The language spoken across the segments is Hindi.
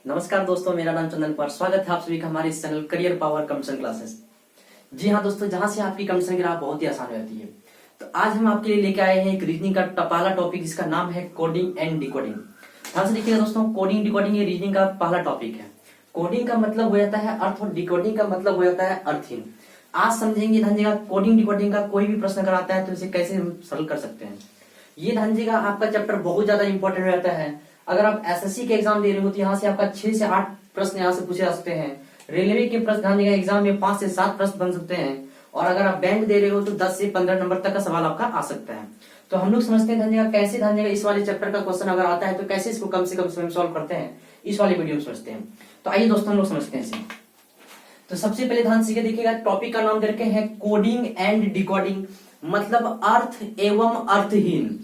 नमस्कार दोस्तों, मेरा नाम चंदन पर स्वागत है आप सभी का हमारे इस channel career power computer classes. जी हाँ दोस्तों, जहां से आपकी कंप्यूटर की राह बहुत ही आसान रहती है। तो आज हम आपके लिए लेके आए हैं एक रीजनिंग का पहला टॉपिक जिसका नाम है कोडिंग एंड डिकोडिंग। ध्यान से देखिएगा दोस्तों, कोडिंग डिकोडिंग ये रीजनिंग का पहला टॉपिक है। कोडिंग का मतलब हो जाता है अर्थ और डिकोडिंग का मतलब हो जाता है अर्थिंग। आज समझेंगे धनजीगा कोडिंग डिकोडिंग का कोई भी प्रश्न अगर आता है तो इसे कैसे हम सरल कर सकते हैं। ये धनजीगा आपका चैप्टर बहुत ज्यादा इंपॉर्टेंट रहता है। अगर आप एसएससी के एग्जाम दे रहे हो तो यहाँ से आपका 6 से 8 प्रश्न यहाँ से पूछे जा सकते हैं। रेलवे के प्रश्न धनजीगा एग्जाम में 5 से 7 प्रश्न बन सकते हैं। और अगर आप बैंक दे रहे हो तो 10 से 15 नंबर तक का सवाल आपका आ सकता है। तो हम लोग समझते हैं धनजीगा कैसे धनजीगा इस वाले चैप्टर का क्वेश्चन अगर आता है तो कैसे इसको कम से कम स्वयं सॉल्व करते हैं, इस वाले वीडियो में समझते हैं। तो आइए दोस्तों हम लोग समझते हैं इसे। तो सबसे पहले ध्यान से देखिएगा, टॉपिक का नाम दे रखे हैं कोडिंग एंड डिकोडिंग, मतलब अर्थ एवं अर्थहीन।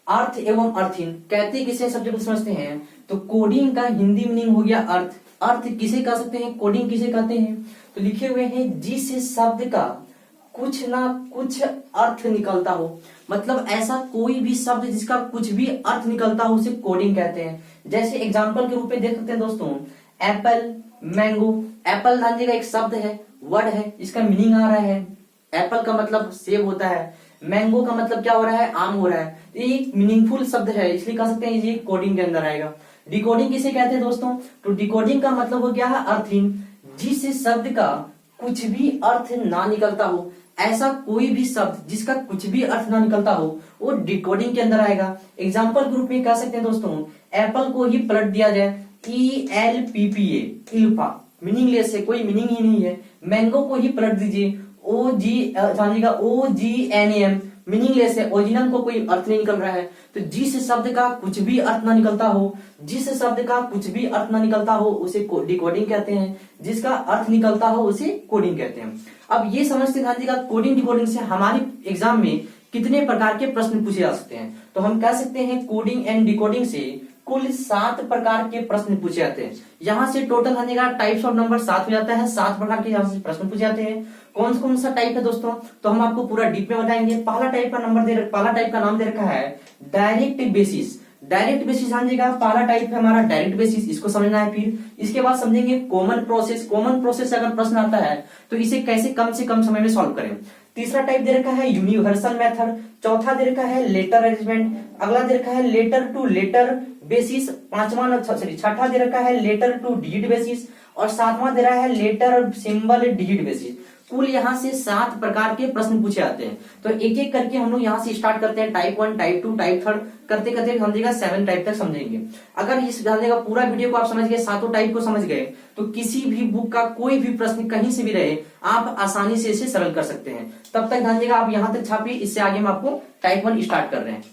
अर्थ एवं अर्थहीन कहते किसे सब्जेक्ट समझते हैं। तो कोडिंग का हिंदी मीनिंग हो गया अर्थ। अर्थ किसे कह सकते हैं, कोडिंग किसे कहते हैं। तो लिखे हुए हैं जिस शब्द का कुछ ना कुछ अर्थ निकलता हो, मतलब ऐसा कोई भी शब्द जिसका कुछ भी अर्थ निकलता हो उसे कोडिंग कहते हैं। जैसे एग्जाम्पल के रूप में देख सकते हैं दोस्तों, एप्पल, मैंगो। एप्पल जानने का एक शब्द है, वर्ड है, इसका मीनिंग आ रहा है एप्पल का मतलब सेब होता है, मैंगो का मतलब क्या हो रहा है, आम हो रहा है। ये मीनिंगफुल शब्द है, इसलिए कह सकते हैं ये कोडिंग के अंदर आएगा। डिकोडिंग किसे कहते हैं दोस्तों। तो डिकोडिंग का मतलब हो गया है अर्थहीन, जिस शब्द का कुछ भी अर्थ ना निकलता हो, ऐसा कोई भी शब्द जिसका कुछ भी अर्थ ना निकलता हो वो डिकोडिंग के अंदर आएगा। एग्जाम्पल के रूप में कह सकते हैं दोस्तों, एप्पल को ही पलट दिया जाए ELPPA, इल्फा, मीनिंगलेस है, कोई मीनिंग ही नहीं है। मैंगो को ही पलट दीजिए OGNAM, मीनिंगलेस है, ओरिजिनल को कोई अर्थ नहीं निकल रहा है। तो जिस शब्द का कुछ भी अर्थ ना निकलता हो, जिस शब्द का कुछ भी अर्थ ना निकलता हो उसे डिकोडिंग कहते हैं, जिसका अर्थ निकलता हो उसे कोडिंग कहते हैं। अब ये समझते हैं कोडिंग डिकोडिंग से हमारे एग्जाम में कितने प्रकार के प्रश्न पूछे जा सकते हैं। तो हम कह सकते हैं कोडिंग एंड डिकोडिंग से कुल 7 प्रकार के प्रश्न पूछे जाते हैं। यहाँ से टोटल टाइप्स ऑफ नंबर 7 हो जाता है। 7 प्रकार के यहाँ से प्रश्न पूछे जाते हैं। कौन सा टाइप है दोस्तों, तो हम आपको पूरा डीप में बताएंगे। पहला टाइप का नाम दे रखा है डायरेक्ट बेसिस। डायरेक्ट बेसिस समझिएगा, पहला टाइप है हमारा डायरेक्ट बेसिस, इसको समझना है। फिर इसके बाद समझेंगे कॉमन प्रोसेस। कॉमन प्रोसेस अगर प्रश्न आता है तो इसे कैसे कम से कम समय में सॉल्व करें। तीसरा टाइप दे रखा है यूनिवर्सल मेथड। चौथा दे रखा है लेटर अरेंजमेंट। अगला दे रखा है लेटर टू लेटर बेसिस। छठा दे रखा है लेटर टू डिजिट बेसिस। और सातवां दे रहा है लेटर सिंबल डिजिट बेसिस। कुल यहाँ से 7 प्रकार के प्रश्न पूछे जाते हैं। तो एक एक करके हम लोग यहाँ से स्टार्ट करते हैं। टाइप 1, टाइप 2, टाइप 3 करते करते समझेगा 7 टाइप तक समझेंगे। अगर इस जानने का पूरा वीडियो को आप समझ गए, 7 टाइप को समझ गए, तो किसी भी बुक का कोई भी प्रश्न कहीं से भी रहे आप आसानी से इसे सरल कर सकते हैं। तब तक ध्यान देगा, आप यहाँ तक छापिए, इससे आगे हम आपको टाइप 1 स्टार्ट कर रहे हैं।